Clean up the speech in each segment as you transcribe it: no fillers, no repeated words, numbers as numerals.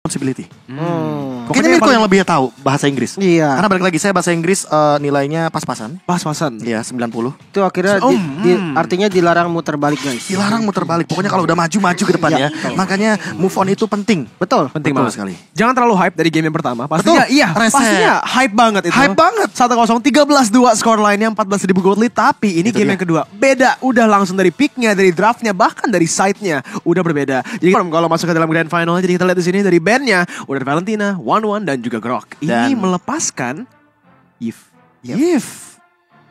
Responsibility. Kayaknya Mirko yang lebih tahu bahasa Inggris. Iya. Karena balik lagi saya bahasa Inggris nilainya pas-pasan. Pas-pasan. Iya 90. Itu akhirnya artinya dilarang muter balik guys. Dilarang muter balik. Pokoknya kalau udah maju ke depannya. Makanya move on itu penting. Betul. Penting Betul banget sekali. Jangan terlalu hype dari game yang pertama. Pastinya Betul. iya, Reset. pastinya hype banget itu. Hype banget. 1-0, 13-2 skor lainnya 14.000 gold lead. Tapi ini Itu game dia. yang kedua. Beda, udah langsung dari picknya, dari draftnya, bahkan dari side-nya udah berbeda. Jadi kalau masuk ke dalam grand final, jadi kita lihat di sini dari bandnya udah ada Valentina, One dan juga Grok. Ini Dan- melepaskan Yves. Yif.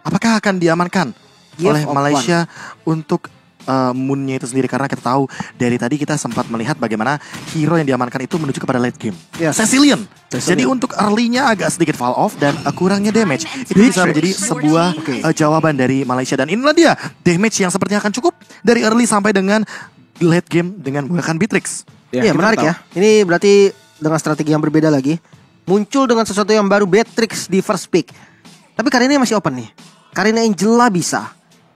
Apakah akan diamankan Yif oleh of Malaysia untuk moonnya itu sendiri? Karena kita tahu dari tadi kita sempat melihat bagaimana hero yang diamankan itu menuju kepada late game. Yes. Cecilian. Jadi untuk early-nya agak sedikit fall off dan kurangnya damage. Itu bisa menjadi sebuah jawaban dari Malaysia. Dan inilah dia damage yang sepertinya akan cukup dari early sampai dengan late game dengan menggunakan Beatrix. Iya kita menarik tahu. ya. Ini berarti dengan strategi yang berbeda lagi. Muncul dengan sesuatu yang baru, Beatrix di first pick. Tapi Karina masih open nih. Karina Angela bisa.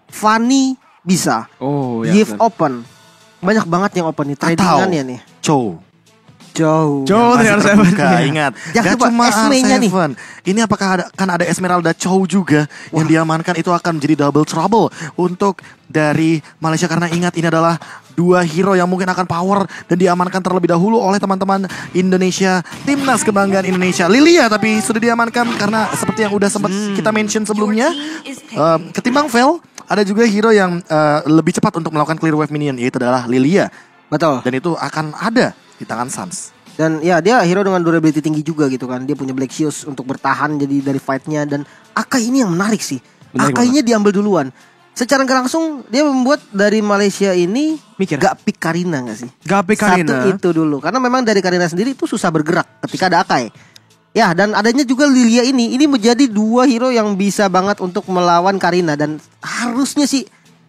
Fanny bisa. Oh ya. Yves benar. open. Banyak banget yang open nih. Tradingannya nih. Chow. Jauh. Jauh dari Masih R7. terbuka, ingat. Jangan Gak lupa cuma Esme-nya nih. R7. Ini apakah ada Esmeralda Chow juga yang diamankan, itu akan menjadi double trouble untuk dari Malaysia. Karena ingat ini adalah dua hero yang mungkin akan power dan diamankan terlebih dahulu oleh teman-teman Indonesia, timnas kebanggaan Indonesia. Lilia tapi sudah diamankan karena seperti yang udah sempat kita mention sebelumnya, ketimbang Vel ada juga hero yang lebih cepat untuk melakukan clear wave minion, yaitu adalah Lilia. Betul. Dan itu akan ada di tangan Sans. Dan ya dia hero dengan durability tinggi juga gitu kan. Dia punya Black Shoes untuk bertahan jadi dari fightnya. Dan Akai ini yang menarik sih. Menarik Akainya diambil duluan. Secara nggak langsung dia membuat dari Malaysia ini Mikir. gak pick Karina gak sih? Gak pick Karina. Satu itu dulu. Karena memang dari Karina sendiri itu susah bergerak ketika ada Akai. Ya dan adanya juga Lilia ini menjadi dua hero yang bisa banget untuk melawan Karina. Dan harusnya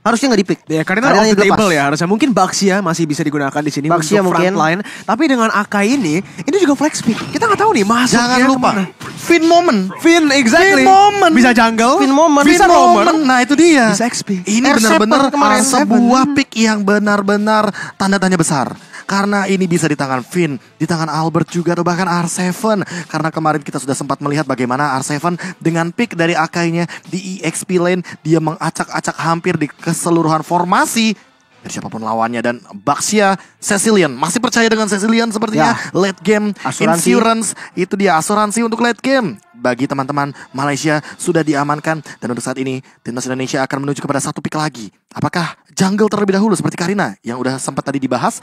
nggak di pick. Ya karena off the table ya harusnya. Mungkin Baxia masih bisa digunakan di sini Baxia untuk mungkin. frontline. Tapi dengan Akai ini juga flex pick. Kita nggak tahu nih masuk Jangan ya lupa kemana. Finn Moment. Finn exactly. Finn Moment. Bisa jungle. Finn Moment. Bisa Finn roamer. Moment. Nah itu dia. Bisa XP. Ini R7 benar-benar kemarin, sebuah pick yang benar-benar tanda tanya besar. Karena ini bisa di tangan Finn, di tangan Albert juga, atau bahkan R7. Karena kemarin kita sudah sempat melihat bagaimana R7 dengan pick dari Akainya di EXP lane, dia mengacak-acak hampir di keseluruhan formasi dari siapapun lawannya. Dan Baxia, Cecilian, masih percaya dengan Cecilian sepertinya. Late game, Asuransi. insurance, itu dia asuransi untuk late game. Bagi teman-teman Malaysia sudah diamankan. Dan untuk saat ini timnas Indonesia akan menuju kepada satu pick lagi. Apakah jungle terlebih dahulu seperti Karina yang udah sempat tadi dibahas?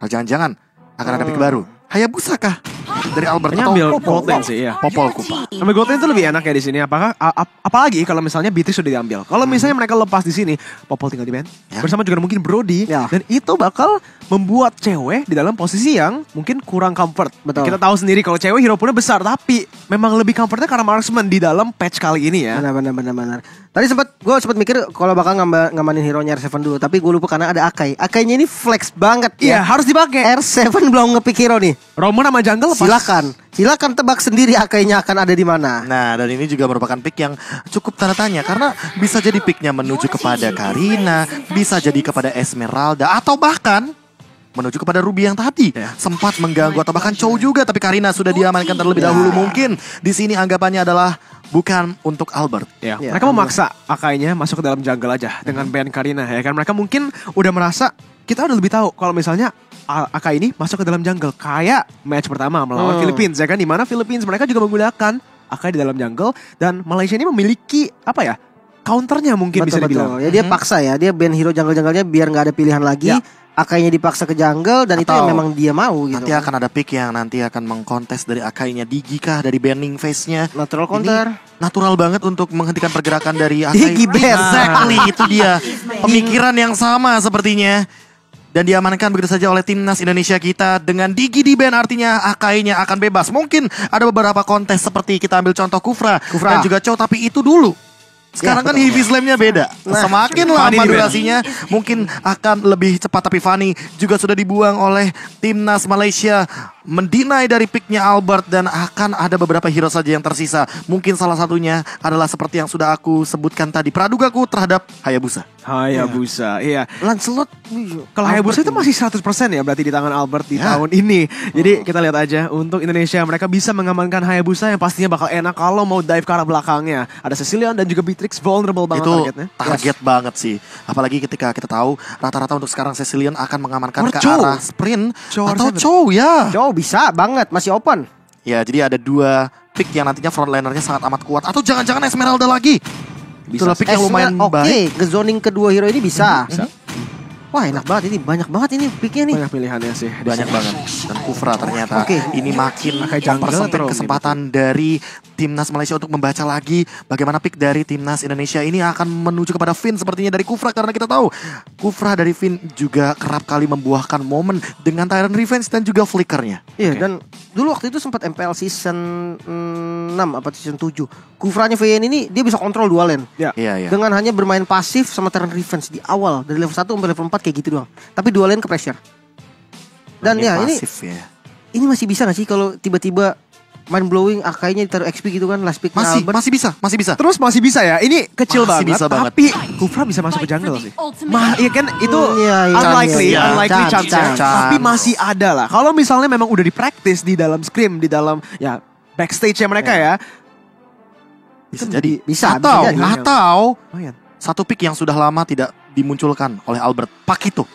Atau jangan-jangan akan ada pick baru? Hayabusa kah? Dari Albert Kayaknya atau ambil Popol? gold lane sih, iya. Popol Kupa. Ambil gold lane itu lebih enak ya di sini. Apakah apalagi kalau misalnya Beatrix sudah diambil. Kalau misalnya mereka lepas di sini, Popol tinggal di ban. Ya. Bersama juga mungkin Brody. Ya. Dan itu bakal membuat cewek di dalam posisi yang mungkin kurang comfort. Betul. Kita tahu sendiri kalau cewek hero poolnya besar, tapi memang lebih comfortnya karena marksman di dalam patch kali ini ya. Benar. Tadi gue sempat mikir kalau bakal ngamanin hero-nya R7 dulu, tapi gue lupa karena ada Akai. Akainya ini flex banget Iya, ya. harus dipakai. R7 belum ngepick hero nih. Roman sama jungle lepas. Silakan tebak sendiri Akainya akan ada di mana. Nah, dan ini juga merupakan pick yang cukup tanda tanya. Karena bisa jadi picknya menuju kepada Karina, bisa jadi kepada Esmeralda, atau bahkan menuju kepada Ruby yang tadi sempat mengganggu, atau bahkan Chow juga. Tapi Karina sudah diamankan terlebih dahulu. Mungkin di sini anggapannya adalah bukan untuk Albert. Ya, Ya, mereka memaksa Akainya masuk ke dalam jungle aja dengan ban Karina ya kan. Mereka mungkin udah merasa kita udah lebih tahu kalau misalnya Akai ini masuk ke dalam jungle kayak match pertama melawan Philippines ya kan, di mana Philippines mereka juga menggunakan Akai di dalam jungle dan Malaysia ini memiliki apa ya? Counternya mungkin bisa dibilang. Ya dia paksa ya, dia ban hero jungle-junglenya biar nggak ada pilihan lagi. Ya. Akainya dipaksa ke jungle dan itu Atau yang memang dia mau gitu. Nanti akan ada pick yang nanti akan mengkontes dari Akainya. Digi kah dari banning phase-nya. Natural Ini counter. natural banget untuk menghentikan pergerakan dari Akai. Digi ban. Exactly, itu dia. Pemikiran yang sama sepertinya. Dan diamankan begitu saja oleh timnas Indonesia kita. Dengan Digi di ban artinya Akainya akan bebas. Mungkin ada beberapa kontes seperti kita ambil contoh Kufra. Dan juga Chow, tapi itu dulu. Sekarang kan heavy slam-nya beda. Semakin lama durasinya mungkin akan lebih cepat. Tapi Fanny juga sudah dibuang oleh timnas Malaysia. mendinai dari picknya Albert dan akan ada beberapa hero saja yang tersisa. Mungkin salah satunya adalah seperti yang sudah aku sebutkan tadi, pradugaku terhadap Hayabusa. Hayabusa, iya. Lancelot. Kalau Hayabusa itu masih 100% ya berarti di tangan Albert di tahun ini. Jadi kita lihat aja untuk Indonesia mereka bisa mengamankan Hayabusa yang pastinya bakal enak kalau mau dive ke arah belakangnya. Ada Cecilion dan juga Beatrix vulnerable banget Itu targetnya. target banget sih. Apalagi ketika kita tahu rata-rata untuk sekarang Cecilion akan mengamankan Or ke Chow. arah sprint Chow or atau Seven. Chow ya. Jauh bisa banget, masih open. Ya, jadi ada 2 pick yang nantinya frontlinernya sangat amat kuat. Atau jangan-jangan Esmeralda lagi. Itulah pick yang lumayan baik. Ke zoning kedua hero ini bisa. Bisa. Wah, enak banget ini, banyak banget ini picknya nih. Banyak pilihannya sih. Banyak banget. Dan Kufra ternyata ini makin Pakai jungle mempersempit terus kesempatan dari timnas Malaysia untuk membaca lagi bagaimana pick dari timnas Indonesia ini akan menuju kepada Finn sepertinya dari Kufra, karena kita tahu Kufra dari Finn juga kerap kali membuahkan momen dengan Tyrant Revenge dan juga flickernya. Iya, dan dulu waktu itu sempat MPL season 6 apa season 7. Kufranya VN ini dia bisa kontrol dua lane. Ya. Iya, iya. Dengan hanya bermain pasif sama Tyrant Revenge di awal dari level 1 sampai level 4 kayak gitu doang. Tapi dua lane ke pressure. Dan Ini ya pasif ya. ini masih bisa gak sih kalau tiba-tiba mind blowing akainya ditaruh XP gitu kan, last pick Masih bisa. Terus masih bisa ya. Ini kecil Masih banget, bisa banget. tapi Kufra bisa masuk ke jungle sih. Iya kan itu Iya, unlikely, iya. unlikely Chance, chance. chance. Tapi masih ada lah. Kalau misalnya memang udah di practice di dalam scrim, di dalam ya backstage-nya mereka ya. Bisa jadi. bisa Atau jadi. Lumayan. satu pick yang sudah lama tidak dimunculkan oleh Albert, Pakito.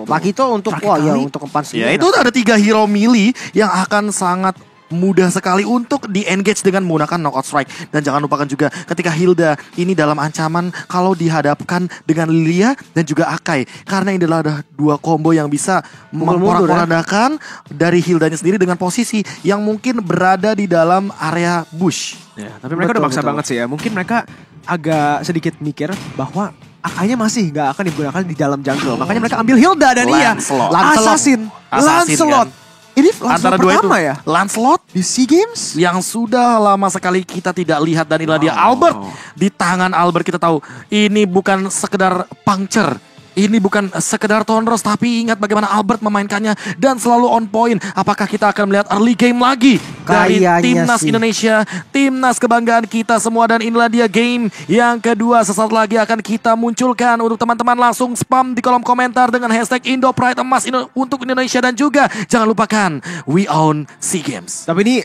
Pakito untuk Terakhir wah ya kali. untuk empat Ya, itu ada 3 hero melee yang akan sangat mudah sekali untuk di-engage dengan menggunakan knockout strike. Dan jangan lupakan juga ketika Hilda ini dalam ancaman kalau dihadapkan dengan Lilia dan juga Akai. Karena ini adalah 2 combo yang bisa memporak-porandakan dari Hildanya sendiri dengan posisi yang mungkin berada di dalam area bush. Ya, tapi mereka udah maksa banget sih ya. Mungkin mereka agak sedikit mikir bahwa Akainya masih nggak akan digunakan di dalam jungle. Makanya mereka ambil Hilda dan Lancelot. Assassin. Lancelot. Ini Lancelot Antara dua itu pertama ya? Lancelot Di SEA Games? yang sudah lama sekali kita tidak lihat, dan inilah dia Albert. Di tangan Albert kita tahu ini bukan sekedar puncture, ini bukan sekedar tonros, tapi ingat bagaimana Albert memainkannya dan selalu on point. Apakah kita akan melihat early game lagi dari Kayaknya timnas sih. Indonesia, timnas kebanggaan kita semua, dan inilah dia game yang kedua. Sesaat lagi akan kita munculkan untuk teman-teman, langsung spam di kolom komentar dengan hashtag Indo Pride emas untuk Indonesia, dan juga jangan lupakan we own SEA Games. Tapi ini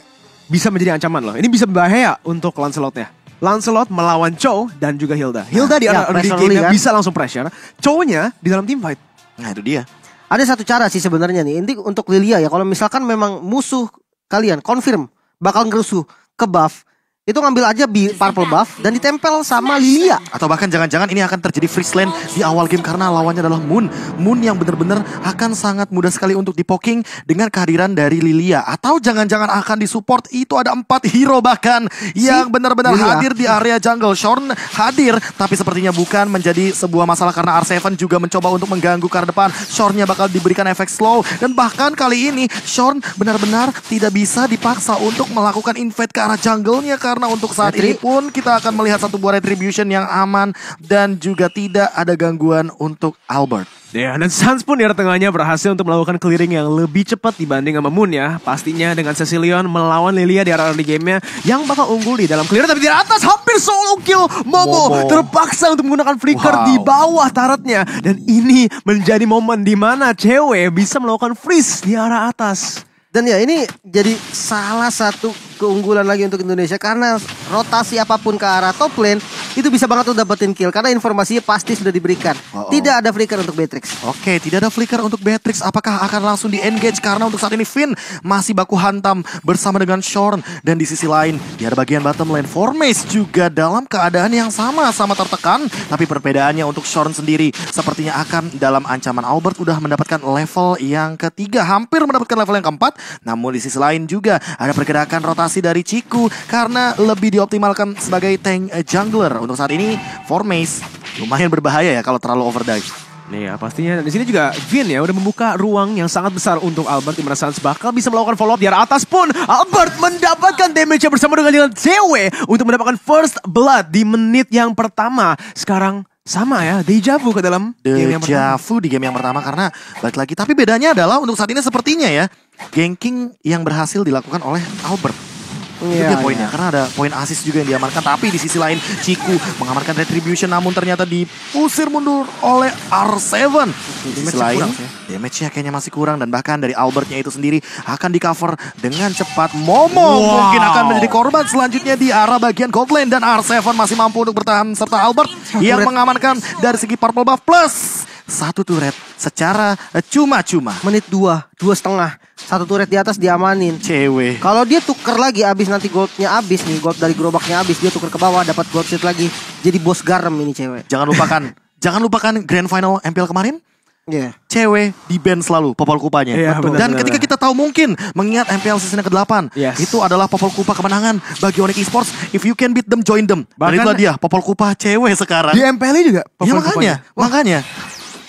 bisa menjadi ancaman loh. Ini bisa berbahaya untuk Lancelotnya. Lancelot melawan Chow dan juga Hilda. Hilda di ya, early pressure game kan? bisa langsung pressure. Chow-nya di dalam team fight. Nah, itu dia. Ada satu cara sih sebenarnya nih. Ini untuk Lilia ya. Kalau misalkan memang musuh kalian confirm bakal ngerusuh ke buff, itu ngambil aja purple buff dan ditempel sama Lilia. Atau bahkan jangan-jangan ini akan terjadi freeze lane di awal game karena lawannya adalah Moon. Moon yang benar-benar akan sangat mudah sekali untuk dipoking dengan kehadiran dari Lilia. Atau jangan-jangan akan disupport, itu ada 4 hero bahkan yang benar-benar Lilia. hadir di area jungle. Shorn hadir, tapi sepertinya bukan menjadi sebuah masalah karena R7 juga mencoba untuk mengganggu ke arah depan. Shornnya bakal diberikan efek slow, dan bahkan kali ini Shorn benar-benar tidak bisa dipaksa untuk melakukan invade ke arah jungle-nya, karena untuk saat ini pun kita akan melihat satu buah retribution yang aman dan juga tidak ada gangguan untuk Albert. Ya, dan Sans pun di area tengahnya berhasil untuk melakukan clearing yang lebih cepat dibanding sama Moon ya. Pastinya dengan Cecilion melawan Lilia di area early game-nya yang bakal unggul di dalam clear, tapi di atas hampir solo kill Momo. Terpaksa untuk menggunakan flicker di bawah turretnya. Dan ini menjadi momen di mana cewek bisa melakukan freeze di arah atas. Dan ya ini jadi salah satu keunggulan lagi untuk Indonesia, karena rotasi apapun ke arah top lane itu bisa banget untuk dapetin kill karena informasinya pasti sudah diberikan. Tidak ada flicker untuk Beatrix. Oke, tidak ada flicker untuk Beatrix. Apakah akan langsung di-engage? Karena untuk saat ini Finn masih baku hantam bersama dengan Shorn. Dan di sisi lain, di ada bagian bottom lane, Formace juga dalam keadaan yang sama-sama tertekan. Tapi perbedaannya untuk Shorn sendiri sepertinya akan dalam ancaman. Albert udah mendapatkan level yang ketiga, hampir mendapatkan level yang keempat. Namun di sisi lain juga ada pergerakan rotasi dari Ciku karena lebih dioptimalkan sebagai tank jungler. Untuk saat ini, Formace lumayan berbahaya ya kalau terlalu overdrive. Nih ya, pastinya di sini juga Vin ya udah membuka ruang yang sangat besar untuk Albert, di mana Sans bakal bisa melakukan follow up di arah atas pun. Albert mendapatkan damage bersama dengan CW untuk mendapatkan first blood di menit yang pertama. Sekarang sama ya, deja vu ke dalam game yang pertama. Deja vu di game yang pertama karena balik lagi. Tapi bedanya adalah untuk saat ini sepertinya ya, ganking yang berhasil dilakukan oleh Albert. Itu dia poinnya, karena ada poin assist juga yang diamankan. Tapi di sisi lain Ciku mengamankan retribution, namun ternyata diusir mundur oleh R7. Di sisi lain damage-nya kayaknya masih kurang, dan bahkan dari Albertnya itu sendiri akan di cover dengan cepat. Momo mungkin akan menjadi korban selanjutnya di arah bagian gold lane, dan R7 masih mampu untuk bertahan serta Albert yang mengamankan dari segi purple buff plus 1 turret secara cuma-cuma. Menit 2,5. 1 turret di atas diamanin. Cewek. Kalau dia tuker lagi abis nanti goldnya abis nih, gold dari gerobaknya abis, dia tuker ke bawah dapat gold seed lagi. Jadi bos garam ini cewek. Jangan lupakan grand final MPL kemarin. Iya. Cewek di band selalu Popol Kupanya. Dan ketika kita tahu mungkin mengingat MPL season ke-8 itu adalah Popol Kupa kemenangan bagi Onyx Esports. If you can beat them, join them. Dan itulah dia Popol Kupa cewek sekarang. Di MPL juga Ya makanya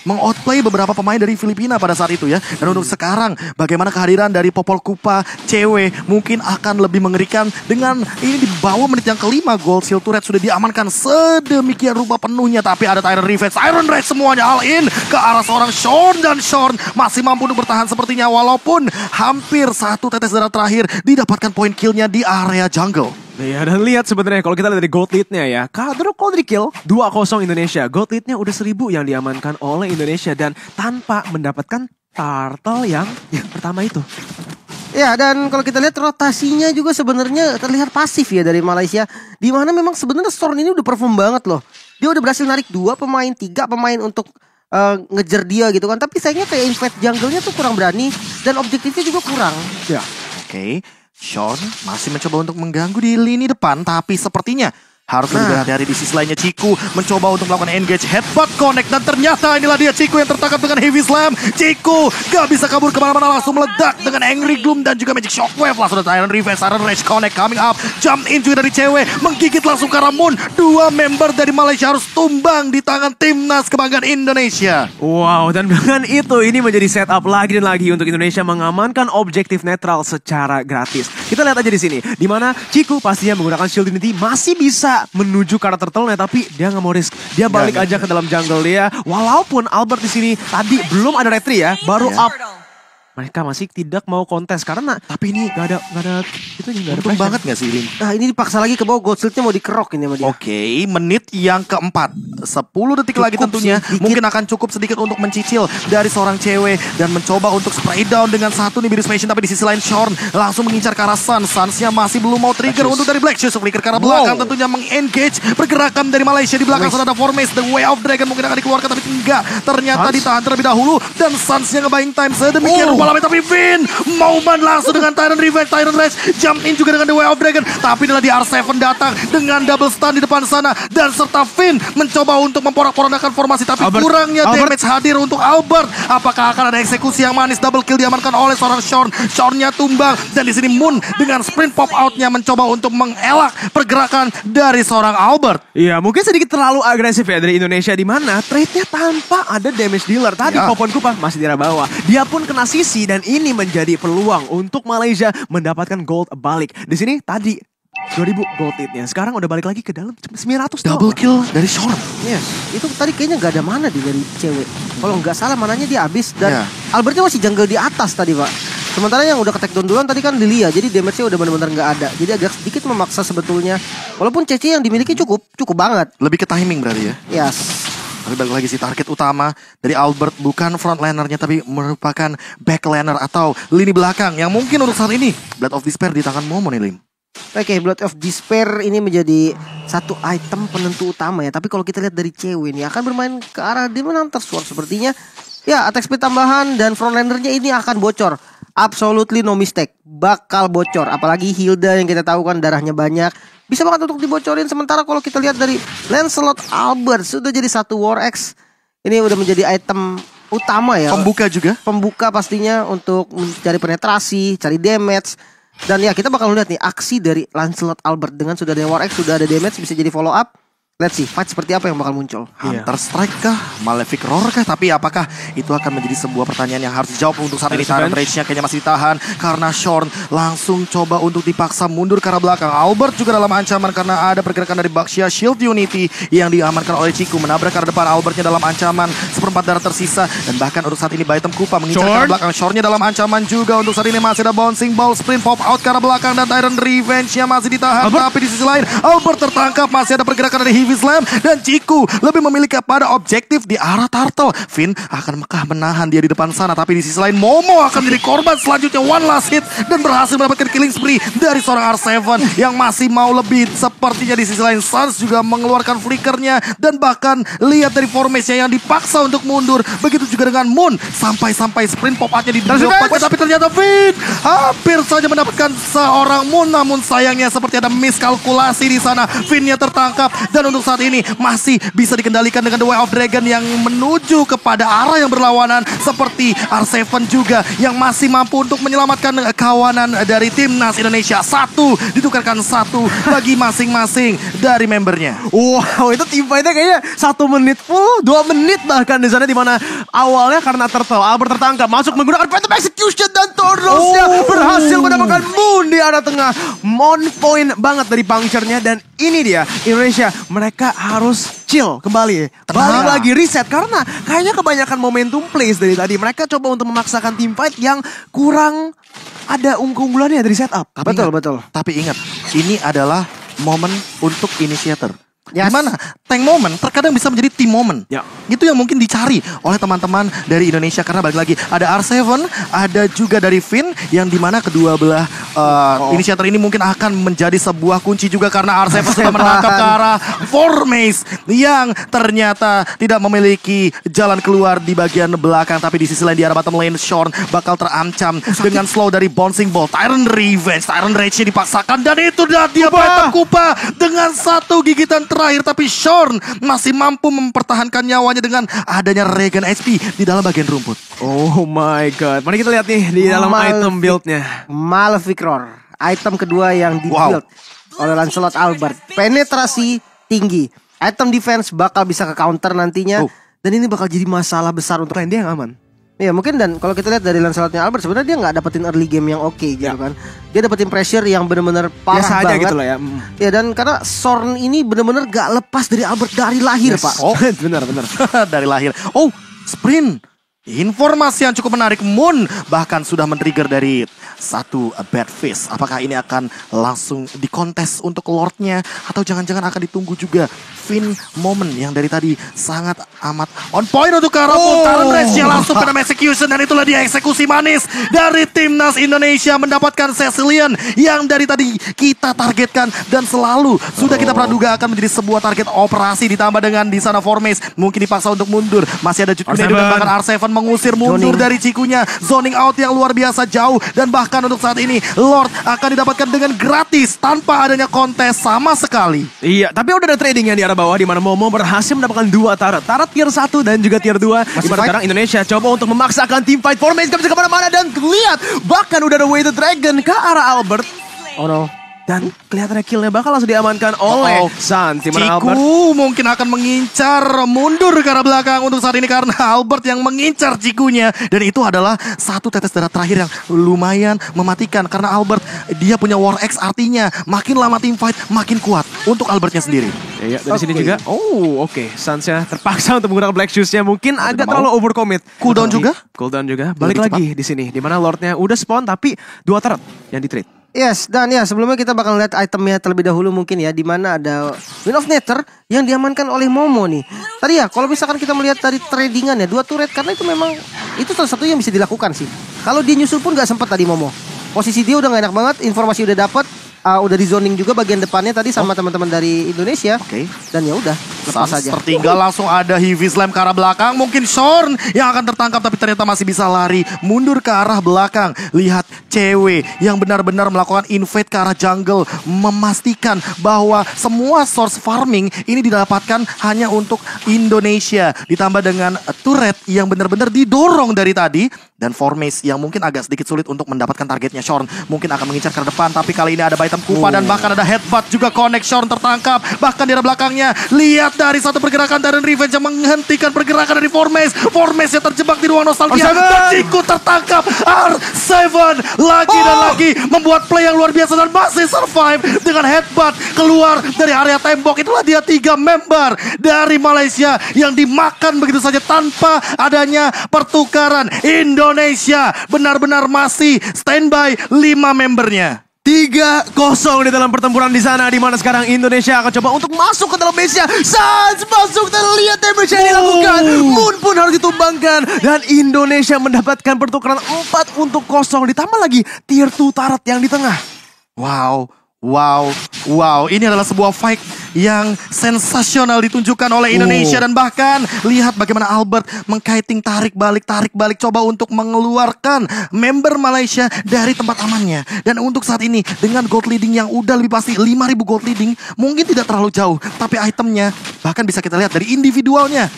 mengoutplay beberapa pemain dari Filipina pada saat itu ya. Dan untuk sekarang bagaimana kehadiran dari Popol Kupa cewek mungkin akan lebih mengerikan. Dengan ini di bawah menit yang kelima, gold seal turret sudah diamankan sedemikian rupa penuhnya. Tapi ada Tyrant Revenge, Iron Rage semuanya all in ke arah seorang Shorn, dan Shorn masih mampu untuk bertahan sepertinya, walaupun hampir 1 tetes darah terakhir didapatkan poin killnya di area jungle. Ya, dan lihat sebenarnya kalau kita lihat dari gold lead-nya ya, Kadro Coldre Kill 2-0 Indonesia. Gold lead-nya udah 1000 yang diamankan oleh Indonesia, dan tanpa mendapatkan turtle yang pertama itu. Ya, dan kalau kita lihat rotasinya juga sebenarnya terlihat pasif ya dari Malaysia, di mana memang sebenarnya Storm ini udah perform banget loh. Dia udah berhasil narik 2 pemain, 3 pemain untuk ngejar dia gitu kan. Tapi sayangnya kayak invade jungle-nya tuh kurang berani, dan objektifnya juga kurang. Ya. Oke. Shorn masih mencoba untuk mengganggu di lini depan, tapi sepertinya harus lebih berhati-hati. Di sisi lainnya Ciku mencoba untuk melakukan engage headbutt connect, dan ternyata inilah dia Ciku yang tertangkap dengan heavy slam. Ciku gak bisa kabur kemana-mana, langsung meledak dengan Angry Gloom dan juga Magic Shockwave. Langsung ada Tyrant Revenge, Iron Rage connect coming up, jump in juga dari cewek, menggigit langsung ke arah Moon. 2 member dari Malaysia harus tumbang di tangan timnas kebanggaan Indonesia. Wow, dan dengan itu ini menjadi setup lagi dan lagi untuk Indonesia mengamankan objektif netral secara gratis. Kita lihat aja di sini, di mana Ciku pastinya menggunakan Shield Unity masih bisa menuju ke arah turtle-nya, tapi dia nggak mau risk. Dia balik aja ke dalam jungle dia. Walaupun Albert di sini tadi belum ada retry ya, baru up. Mereka masih tidak mau kontes karena tapi ini nggak ada itu nggak ada untung banget nggak sih Lin? Nah, ini dipaksa lagi ke bawah, gold shield-nya mau dikerok ini sama dia. Oke, menit yang keempat, 10 detik lagi tentunya mungkin akan cukup sedikit untuk mencicil dari seorang cewek dan mencoba untuk spray down dengan 1 nih Beast Machine. Tapi di sisi lain Shorn langsung mengincar ke arah Sun. Sunsnya masih belum mau trigger untuk dari Black Shoes. Flicker ke arah belakang tentunya meng-engage pergerakan dari Malaysia. Di belakang sudah ada Formase, The Way of Dragon mungkin akan dikeluarkan, tapi enggak, ternyata ditahan terlebih dahulu. Dan Sunsnya nge-buying time sedemikian rupa lama, tapi Vin Moment langsung dengan Tyrant Revenge, Tyrant Rage jump in juga dengan The Way of Dragon. Tapi inilah di R7 datang dengan double stun di depan sana, dan serta Vin mencoba untuk memporak-porandakan formasi, tapi kurangnya damage hadir untuk Albert. Apakah akan ada eksekusi yang manis? Double kill diamankan oleh seorang Shorn. Shornnya tumbang, dan di sini Moon dengan sprint pop outnya mencoba untuk mengelak pergerakan dari seorang Albert. Iya, mungkin sedikit terlalu agresif ya dari Indonesia, di mana trade-nya tanpa ada damage dealer. Tadi Popon Kupa masih di arah bawah, dia pun kena sisi, dan ini menjadi peluang untuk Malaysia mendapatkan gold balik. Di sini tadi 2000 gold lead-nya, sekarang udah balik lagi ke dalam 900. Double kill dari Shorn. Yes, itu tadi kayaknya nggak ada mana dari cewek. Kalau nggak salah mananya dia habis, dan Albertnya masih jungle di atas tadi pak. Sementara yang udah ke-take down duluan tadi kan Lilia, jadi damage-nya udah benar-benar nggak ada. Jadi agak sedikit memaksa sebetulnya. Walaupun CC yang dimiliki cukup banget. Lebih ke timing berarti ya. Yes. Tapi balik lagi sih, target utama dari Albert bukan frontlanernya, tapi merupakan backlaner atau lini belakang yang mungkin untuk saat ini Blood of Despair di tangan Momo nih Lim. Oke, Blood of Despair ini menjadi satu item penentu utama ya. Tapi kalau kita lihat dari cewek ini akan bermain ke arah Demon Hunter Sword sepertinya. Ya, attack speed tambahan dan frontlanernya ini akan bocor. Absolutely no mistake, bakal bocor. Apalagi Hilda yang kita tahu kan darahnya banyak, bisa banget untuk dibocorin. Sementara kalau kita lihat dari Lancelot Albert sudah jadi satu War X. Ini udah menjadi item utama ya. Pembuka juga. Pembuka pastinya untuk mencari penetrasi, cari damage. Dan ya kita bakal lihat nih aksi dari Lancelot Albert dengan sudah ada War X, sudah ada damage, bisa jadi follow up. Let's see, fight seperti apa yang bakal muncul. Hunter Strike kah? Malefic Roar kah? Tapi apakah itu akan menjadi sebuah pertanyaan yang harus dijawab untuk saat ini. Tyrant Rage-nya kayaknya masih ditahan karena Shorn langsung coba untuk dipaksa mundur ke arah belakang. Albert juga dalam ancaman karena ada pergerakan dari Baxia Shield Unity yang diamankan oleh Ciku. Menabrak ke arah depan, Albertnya dalam ancaman, seperempat darah tersisa. Dan bahkan untuk saat ini Baitem Kupa mengincar ke arah belakang. Shorn-nya dalam ancaman juga. Untuk saat ini masih ada bouncing ball, sprint pop out ke arah belakang. Dan Tyrant Revenge-nya masih ditahan. Tapi di sisi lain Albert tertangkap, masih ada pergerakan dari Heavy Slam. Dan Ciku lebih memilih kepada objektif di arah Turtle. Finn akan menahan dia di depan sana. Tapi di sisi lain Momo akan menjadi korban selanjutnya. One last hit dan berhasil mendapatkan killing spree dari seorang R7 yang masih mau lebih. Sepertinya di sisi lain Sans juga mengeluarkan flickernya. Dan bahkan lihat dari formasinya yang dipaksa untuk mundur. Begitu juga dengan Moon. Sampai-sampai sprint pop out-nya didapatkan. Tapi ternyata Finn hampir saja mendapatkan seorang Moon. Namun sayangnya seperti ada miskalkulasi di sana. Finn-nya tertangkap. Dan untuk saat ini masih bisa dikendalikan dengan The Way of Dragon yang menuju kepada arah yang berlawanan. Seperti R7 juga yang masih mampu untuk menyelamatkan kawanan dari timnas Indonesia. Satu ditukarkan satu bagi masing-masing dari membernya. Wow, itu team fight-nya kayaknya 1 menit full, 2 menit bahkan di sana, di mana awalnya karena Turtle Albert tertangkap masuk menggunakan Phantom Execution dan Tornosnya berhasil mendapatkan Moon di arah tengah. On point banget dari puncture-nya. Dan ini dia Indonesia, mereka harus chill kembali, balik lagi reset karena kayaknya kebanyakan momentum plays dari tadi. Mereka coba untuk memaksakan team fight yang kurang ada keunggulannya dari setup. Betul. Tapi ingat, ini adalah momen untuk initiator. Yes. Dimana tank moment terkadang bisa menjadi team moment. Ya. Itu yang mungkin dicari oleh teman-teman dari Indonesia. Karena balik lagi ada R7, ada juga dari Finn, yang dimana kedua belah inisiator ini mungkin akan menjadi sebuah kunci juga. Karena R7 sudah menangkap ke arah Formace yang ternyata tidak memiliki jalan keluar di bagian belakang. Tapi di sisi lain di arah bottom lane Shorn bakal terancam dengan slow dari bouncing ball. Tyrant Revenge, Tyrant Rage-nya dipaksakan. Dan itu dia Baitem Kupa dengan satu gigitan terakhir. Tapi Shorn masih mampu mempertahankan nyawanya dengan adanya regen HP di dalam bagian rumput. Oh my god. Mari kita lihat nih di dalam item build-nya. Malefic Roar, item kedua yang di-build oleh Lancelot Albert. Penetrasi tinggi. Item defense bakal bisa ke counter nantinya. Dan ini bakal jadi masalah besar untuk Plan dia yang aman. ya mungkin. Dan kalau kita lihat dari Lancelotnya Albert, sebenarnya dia nggak dapetin early game yang oke gitu kan. Dia dapetin pressure yang benar-benar parah Biasa aja banget gitu lah ya. Ya, dan karena Sorn ini benar-benar gak lepas dari Albert dari lahir, Pak. Oh, benar. dari lahir. Oh, sprint. Informasi yang cukup menarik. Moon bahkan sudah men-trigger dari satu bad face. Apakah ini akan langsung dikontes untuk Lordnya, atau jangan-jangan akan ditunggu juga Finn moment yang dari tadi sangat amat on point untuk ke arah Tyrant Rage-nya langsung kena execution. Dan itulah dia eksekusi manis dari timnas Indonesia mendapatkan Cecilian yang dari tadi kita targetkan dan selalu sudah kita praduga akan menjadi sebuah target operasi. Ditambah dengan di sana Formace mungkin dipaksa untuk mundur. Masih ada Jutkunedo dan bahkan R7 mengusir mundur dari Cikunya. Zoning out yang luar biasa jauh. Dan bahkan untuk saat ini Lord akan didapatkan dengan gratis tanpa adanya kontes sama sekali. Iya, tapi udah ada trading yang di arah bawah, di mana Momo berhasil mendapatkan 2 turret. Turret tier 1 dan juga tier 2. Di mana sekarang Indonesia coba untuk memaksakan team fight Formation gak bisa kemana-mana. Dan lihat, bahkan udah ada Way the Dragon ke arah Albert. Oh no. Dan kelihatannya killnya bakal langsung diamankan oleh San. Dimana Albert Ciku mungkin akan mengincar mundur ke arah belakang untuk saat ini karena Albert yang mengincar Cikunya. Dan itu adalah satu tetes darah terakhir yang lumayan mematikan. Karena Albert dia punya War X, artinya makin lama team fight makin kuat untuk Albertnya sendiri. Iya, dari sini juga. Oh, oke. Sansnya terpaksa untuk menggunakan Black Shoes-nya. Mungkin agak terlalu overcommit. Cooldown juga? Cooldown juga. Balik lagi di sini. Di mana Lordnya udah spawn tapi 2 turret yang di-trade. Yes, dan ya sebelumnya kita bakal lihat itemnya terlebih dahulu mungkin ya, di mana ada Wind of Nether yang diamankan oleh Momo nih. Tadi ya kalau misalkan kita melihat dari tradingan ya 2 turret, karena itu memang itu salah satu yang bisa dilakukan sih. Kalau dia nyusul pun gak sempat tadi Momo. Posisi dia udah gak enak banget, informasi udah dapat. Udah di zoning juga bagian depannya tadi sama teman-teman dari Indonesia. Oke. Dan ya udah lepas Sans aja. tertinggal langsung ada Heavy Slam ke arah belakang. Mungkin Shorn yang akan tertangkap tapi ternyata masih bisa lari mundur ke arah belakang. Lihat CW yang benar-benar melakukan invade ke arah jungle, memastikan bahwa semua source farming ini didapatkan hanya untuk Indonesia, ditambah dengan turret yang benar-benar didorong dari tadi. Dan Formace yang mungkin agak sedikit sulit untuk mendapatkan targetnya. Shorn mungkin akan mengincar ke depan, tapi kali ini ada item Kupa dan bahkan ada headbutt juga connect. Shorn tertangkap, bahkan di arah belakangnya. Lihat dari satu pergerakan Darren Revenge yang menghentikan pergerakan dari Formace. Formace yang terjebak di ruang nostalgia. Dan Ciku tertangkap. R7 lagi dan lagi membuat play yang luar biasa dan masih survive dengan headbutt keluar dari area tembok. Itulah dia 3 member dari Malaysia yang dimakan begitu saja tanpa adanya pertukaran. Indonesia benar-benar masih standby 5 membernya. 3-0 di dalam pertempuran di sana, di mana sekarang Indonesia akan coba untuk masuk ke dalam base-nya. Sans masuk dan lihat damage yang dilakukan. Moon pun harus ditumbangkan dan Indonesia mendapatkan pertukaran 4-0 ditambah lagi tier 2 turret yang di tengah. Wow, ini adalah sebuah fight yang sensasional ditunjukkan oleh Indonesia. Dan bahkan lihat bagaimana Albert mengkiting tarik balik coba untuk mengeluarkan member Malaysia dari tempat amannya. Dan untuk saat ini dengan gold leading yang udah lebih pasti 5.000 gold leading, mungkin tidak terlalu jauh, tapi itemnya bahkan bisa kita lihat dari individualnya.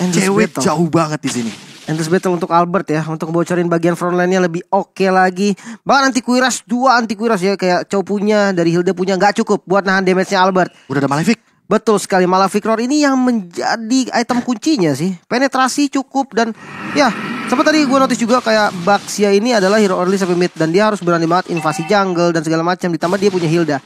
Cewek jauh banget di sini. Endless battle untuk Albert ya, untuk bocorin bagian frontline-nya lebih oke lagi. Bahkan anti-Quiras, 2 anti-Quiras ya, kayak Chow punya, dari Hilda punya, gak cukup buat nahan damage-nya Albert. Udah ada Malefic. Betul sekali, Malefic Roar ini yang menjadi item kuncinya sih. Penetrasi cukup dan ya, seperti tadi gue notice juga kayak Baxia ini adalah hero early sampai mid. Dan dia harus berani banget invasi jungle dan segala macam, ditambah dia punya Hilda.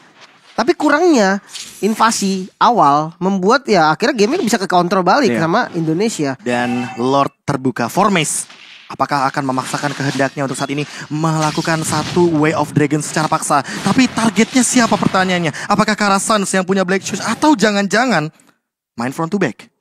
Tapi kurangnya invasi awal membuat ya akhirnya game ini bisa ke counter balik sama Indonesia. Dan Lord terbuka Formace. Apakah akan memaksakan kehendaknya untuk saat ini melakukan satu Way of Dragon secara paksa? Tapi targetnya siapa pertanyaannya? Apakah Karasans yang punya Black Shoes atau jangan-jangan main front to back?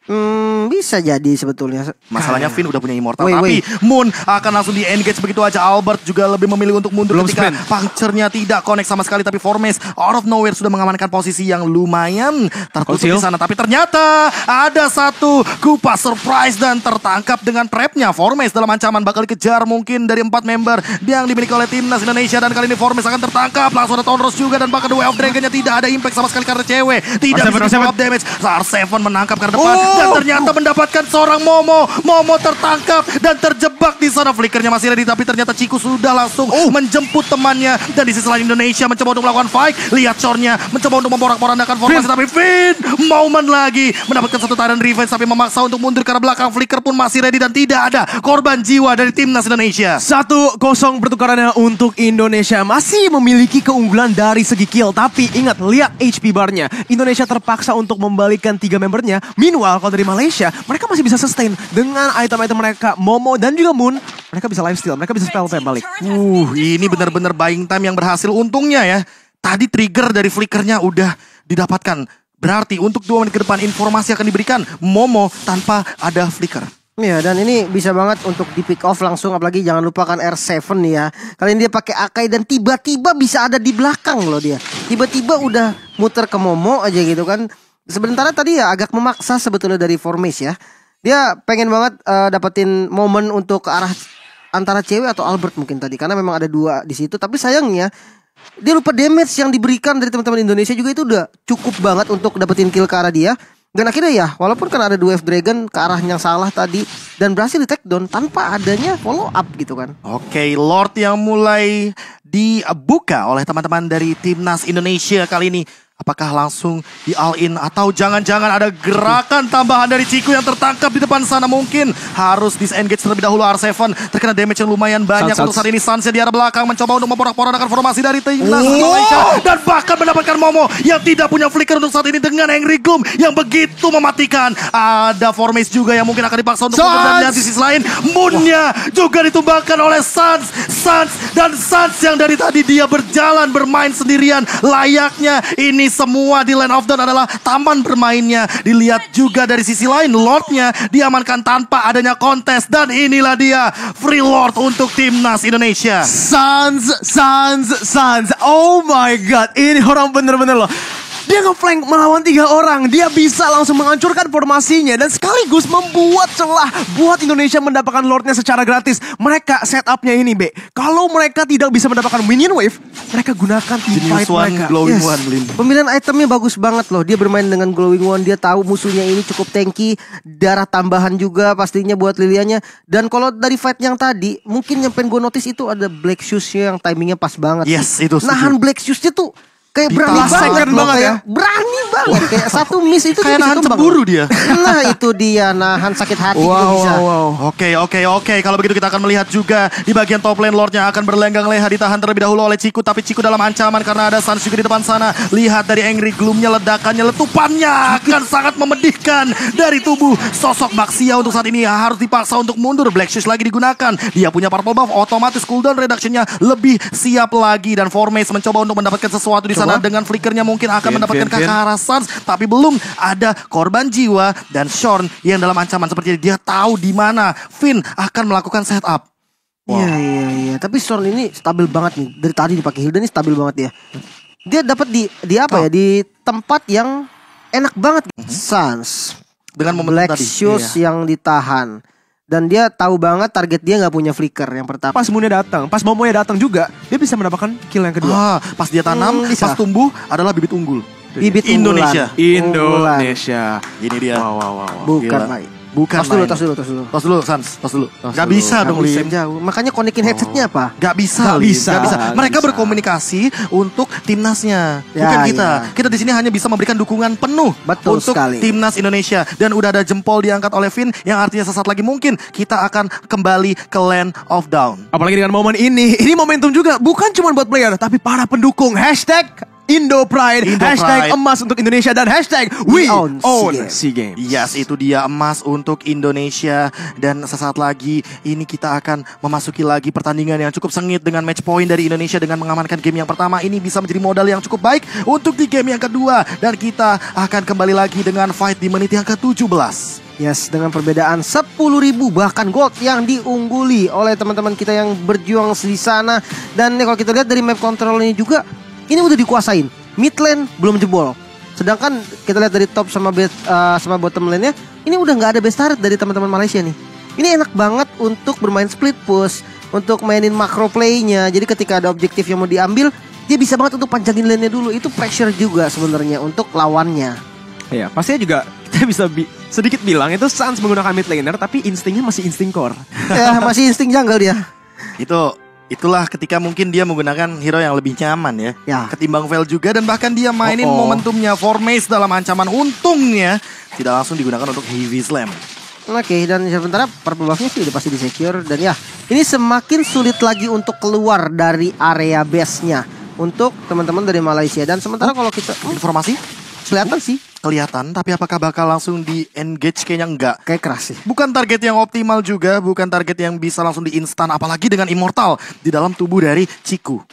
Bisa jadi sebetulnya. Masalahnya Finn udah punya Immortal, tapi Moon akan langsung di engage begitu aja. Albert juga lebih memilih untuk mundur ketika puncture-nya tidak connect sama sekali. Tapi Formace out of nowhere sudah mengamankan posisi yang lumayan tertutup di sana. Tapi ternyata ada satu Kupa surprise dan tertangkap dengan trapnya. Formace dalam ancaman bakal dikejar mungkin dari 4 member yang dimiliki oleh timnas Indonesia. Dan kali ini Formace akan tertangkap. Langsung ada Tonros juga dan bahkan The Way of Dragon-nya tidak ada impact sama sekali karena cewek. Tidak bisa di-up damage. R7 menangkap ke depan. Dan ternyata mendapatkan seorang Momo. Momo tertangkap dan terjebak di sana. Flickernya masih ready, tapi ternyata Ciku sudah langsung menjemput temannya. Dan di sisi lain Indonesia mencoba untuk melakukan fight. Lihat Shornya mencoba untuk memporak-porandakan formasi, tapi Finn momen lagi mendapatkan satu Tyrant Revenge, tapi memaksa untuk mundur karena belakang. Flicker pun masih ready dan tidak ada korban jiwa dari timnas Indonesia. 1-0 pertukarannya untuk Indonesia. Masih memiliki keunggulan dari segi kill, tapi ingat, lihat HP barnya. Indonesia terpaksa untuk membalikkan 3 membernya. Meanwhile kalau dari Malaysia, mereka masih bisa sustain dengan item-item mereka, Momo dan juga Moon. Mereka bisa lifesteal, mereka bisa spell time balik. Ini benar-benar buying time yang berhasil. Untungnya ya, tadi trigger dari flickernya udah didapatkan. Berarti untuk 2 menit ke depan informasi akan diberikan Momo tanpa ada flicker. Ya, dan ini bisa banget untuk di pick off langsung, apalagi jangan lupakan R7 nih ya. Kali ini dia pakai Akai dan tiba-tiba bisa ada di belakang loh dia. Tiba-tiba udah muter ke Momo aja gitu kan. Sebenarnya tadi ya agak memaksa sebetulnya dari Formace ya. Dia pengen banget dapetin momen untuk ke arah antara cewek atau Albert mungkin tadi, karena memang ada 2 di situ. Tapi sayangnya dia lupa damage yang diberikan dari teman-teman Indonesia juga itu udah cukup banget untuk dapetin kill ke arah dia. Dan akhirnya ya, walaupun kan ada 2 F-Dragon ke arah yang salah tadi dan berhasil di take down tanpa adanya follow up gitu kan. Oke, Lord yang mulai dibuka oleh teman-teman dari timnas Indonesia kali ini. Apakah langsung di all in atau jangan-jangan ada gerakan tambahan dari Ciku yang tertangkap di depan sana? Mungkin harus disengage terlebih dahulu. R7 terkena damage yang lumayan banyak untuk saat ini. Sans di arah belakang mencoba untuk memporak-porandakan formasi dari timnas Indonesia dan bahkan mendapatkan Momo yang tidak punya flicker untuk saat ini dengan Angry Gloom yang begitu mematikan. Ada Formace juga yang mungkin akan dipaksa untuk mundur, dan di sisi lain Moonnya juga ditumbangkan oleh Sans dan Sans yang dari tadi dia berjalan bermain sendirian layaknya ini semua di Land of Dawn adalah taman bermainnya. Dilihat juga dari sisi lain, Lordnya diamankan tanpa adanya kontes. Dan inilah dia, Free Lord untuk timnas Indonesia. Sans. Oh my god, ini orang bener-bener loh. Dia ngeflank melawan 3 orang. Dia bisa langsung menghancurkan formasinya dan sekaligus membuat celah buat Indonesia mendapatkan Lordnya secara gratis. Mereka setupnya ini, Be. Kalau mereka tidak bisa mendapatkan minion wave, mereka gunakan teamfight Genius One, mereka. Glowing One, Lin. Pemilihan itemnya bagus banget loh. Dia bermain dengan Glowing One. Dia tahu musuhnya ini cukup tanky. Darah tambahan juga pastinya buat Lilianya. Dan kalau dari fight yang tadi, mungkin yang pengen gue notice itu ada Black Shoes-nya yang timingnya pas banget. Yes, itu setuju. Nahan Black Shoes-nya tuh kayak berani Ditahan. banget Second loh, banget kayak berani banget. Kayak satu miss itu Kayak dia bisa nahan tumbang cemburu loh. dia. Nah itu dia, nahan sakit hati juga bisa. Oke. Kalau begitu kita akan melihat juga di bagian top lane Lordnya akan berlenggang leha, ditahan terlebih dahulu oleh Ciku. Tapi Ciku dalam ancaman karena ada Sans juga di depan sana. Lihat dari Angry Gloom-nya, ledakannya, letupannya akan sangat memedihkan dari tubuh sosok Baxia untuk saat ini. Harus dipaksa untuk mundur. Black Shoes lagi digunakan. Dia punya purple buff, otomatis cooldown reduction-nya lebih siap lagi. Dan Formace mencoba untuk mendapatkan sesuatu di sana dengan flickernya mungkin akan mendapatkan Vin. kakak arah Sans. Tapi belum ada korban jiwa dan Shorn yang dalam ancaman seperti ini. Dia tahu di mana Finn akan melakukan setup. Iya. Tapi Storm ini stabil banget nih. Dari tadi dipakai Hilda ini stabil banget ya. Dia dapat di apa ya? Di tempat yang enak banget. Sans Dengan momentum Black tadi. Shoes Iya. yang ditahan. Dan dia tahu banget target dia nggak punya flicker yang pertama. Pas Moonnya datang, pas Momonya datang juga, dia bisa mendapatkan kill yang kedua. Pas dia tanam, Bisa. pas tumbuh adalah bibit unggul. Bibit Indonesia. unggulan. Indonesia. Ini dia. Wow. Bukan, Gila. Mai. Bukan Tos dulu, main. tos dulu. Tos dulu, Sans. Tos dulu. Gak dulu. bisa dong, Bisa Lim. jauh. Makanya konekin headsetnya apa? Gak bisa, Gak Lim. bisa. Gak bisa. Gak Mereka bisa. berkomunikasi untuk timnasnya, Ya, bukan kita. ya. Kita di sini hanya bisa memberikan dukungan penuh Betul untuk sekali. timnas Indonesia. Dan udah ada jempol diangkat oleh Finn, yang artinya sesaat lagi mungkin kita akan kembali ke Land of Dawn. Apalagi dengan momen ini momentum juga bukan cuma buat player, tapi para pendukung. Hashtag Indo Pride, Indo hashtag Pride. emas untuk Indonesia, dan hashtag we own own SEA SEA Games. Yes, itu dia emas untuk Indonesia. Dan sesaat lagi ini kita akan memasuki lagi pertandingan yang cukup sengit dengan match point dari Indonesia dengan mengamankan game yang pertama. Ini bisa menjadi modal yang cukup baik untuk di game yang kedua. Dan kita akan kembali lagi dengan fight di menit yang ke-17. Yes, dengan perbedaan 10.000 bahkan gold yang diungguli oleh teman-teman kita yang berjuang di sana. Dan kalau kita lihat dari map controlnya juga, ini udah dikuasain. Mid lane belum jebol. Sedangkan kita lihat dari top sama bottom lane-nya, ini udah nggak ada best turret dari teman-teman Malaysia nih. Ini enak banget untuk bermain split push, untuk mainin macro play-nya. Jadi ketika ada objektif yang mau diambil, dia bisa banget untuk panjangin lane-nya dulu. Itu pressure juga sebenarnya untuk lawannya. Iya, pastinya juga kita bisa sedikit bilang itu Sans menggunakan mid laner, tapi instingnya masih insting core. Ya, masih insting jungle dia. Itulah ketika mungkin dia menggunakan hero yang lebih nyaman ya. Ya. Ketimbang Vel juga, dan bahkan dia mainin momentumnya Formace dalam ancaman. Untungnya tidak langsung digunakan untuk Heavy Slam. Oke, dan sementara purple buff-nya sih udah pasti di secure. Dan ya, ini semakin sulit lagi untuk keluar dari area base-nya untuk teman-teman dari Malaysia. Dan sementara kalau kita Informasi kelihatan sih kelihatan, tapi apakah bakal langsung di engage? Kayaknya enggak. kayak keras sih. Bukan target yang optimal juga, bukan target yang bisa langsung di instan, apalagi dengan Immortal di dalam tubuh dari Ciku.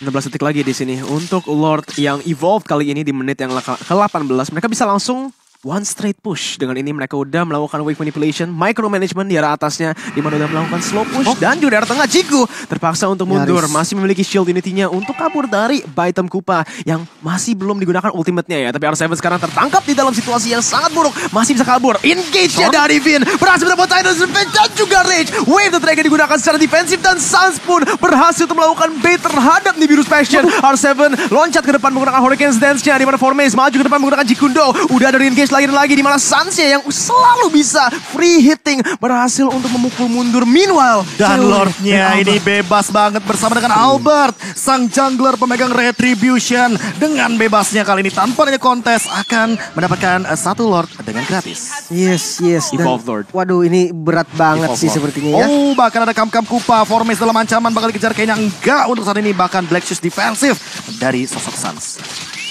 16 detik lagi di sini untuk Lord yang evolved kali ini di menit yang ke-18. Mereka bisa langsung one straight push. Dengan ini mereka udah melakukan wave manipulation, micromanagement di arah atasnya, di mana udah melakukan slow push, dan juga di arah tengah Ciku terpaksa untuk mundur. Nyaris. Masih memiliki shield unity-nya untuk kabur dari Baitem Kupa yang masih belum digunakan ultimate-nya ya. Tapi R7 sekarang tertangkap di dalam situasi yang sangat buruk, masih bisa kabur. Engage-nya dari Vin berhasil mendapat Tidal Revenge dan juga Rage. Wave the Dragon digunakan secara defensif, dan Sans pun berhasil untuk melakukan bait terhadap Nibiru's Passion. R7 loncat ke depan menggunakan Hurricane's Dance-nya, di mana Formace maju ke depan menggunakan Jikundo. Udah ada engage lagi dan lagi, di mana Sans-nya yang selalu bisa free hitting berhasil untuk memukul mundur. Meanwhile, Dan Cewek Lordnya dan ini bebas banget bersama dengan Albert, sang jungler pemegang Retribution. Dengan bebasnya kali ini tanpa adanya kontes akan mendapatkan satu Lord dengan gratis. Yes. Dan, Evolve Lord. waduh, ini berat banget Evolve sih Lord. sepertinya ya. Oh, bahkan ada Kam Kupa, Formace dalam ancaman bakal dikejar, kayaknya enggak untuk saat ini. Bahkan Black Shoes defensif dari sosok Sans.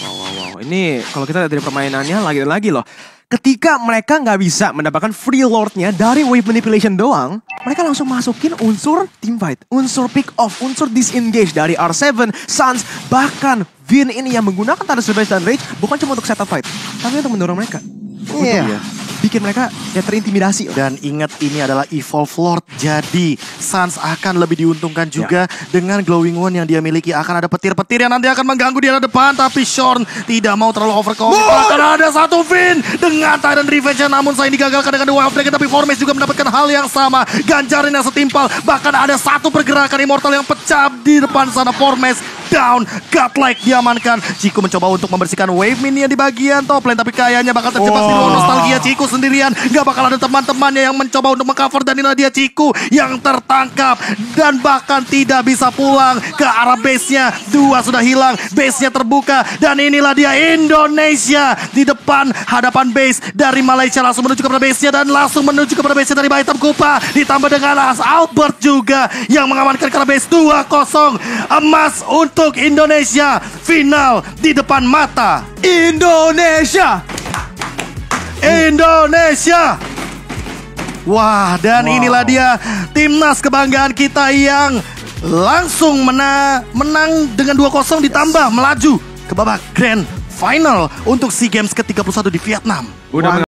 Wow. Ini kalau kita lihat dari permainannya lagi loh. Ketika mereka nggak bisa mendapatkan free lordnya dari wave manipulation doang, mereka langsung masukin unsur teamfight, unsur pick off, unsur disengage dari R7, Sans, bahkan Vin ini yang menggunakan Tidal Revenge dan Rage bukan cuma untuk setup fight, tapi untuk mendorong mereka. Iya. Untuk bikin mereka kayak terintimidasi lah. Dan ingat ini adalah Evolve Lord. Jadi Suns akan lebih diuntungkan juga dengan Glowing One yang dia miliki. Akan ada petir-petir yang nanti akan mengganggu di arah depan. Tapi Shorn tidak mau terlalu overcommit. Akan ada satu Finn dengan Titan Revenge. Namun saya digagalkan dengan dua Dragon. Tapi Formes juga mendapatkan hal yang sama. Ganjarin yang setimpal. Bahkan ada satu pergerakan Immortal yang pecah di depan sana. Formes down. Godlike diamankan. Ciku mencoba untuk membersihkan wave minion di bagian top lane. Tapi kayaknya bakal terjebak di ruang nostalgia. Ciku sendirian. Gak bakal ada teman-temannya yang mencoba untuk mengcover. Dan inilah dia Ciku yang tertangkap. Dan bahkan tidak bisa pulang ke arah base-nya. Dua sudah hilang. Base-nya terbuka. Dan inilah dia Indonesia. Di depan hadapan base dari Malaysia. Langsung menuju kepada base-nya. Dan langsung menuju kepada base-nya dari Baitam Kupa. Ditambah dengan Albert juga. Yang mengamankan ke arah base 2-0. Emas untuk Indonesia. Final di depan mata Indonesia. Indonesia. Wah, dan inilah dia timnas kebanggaan kita yang langsung menang dengan 2-0 ditambah melaju ke babak grand final untuk SEA Games ke-31 di Vietnam. Udah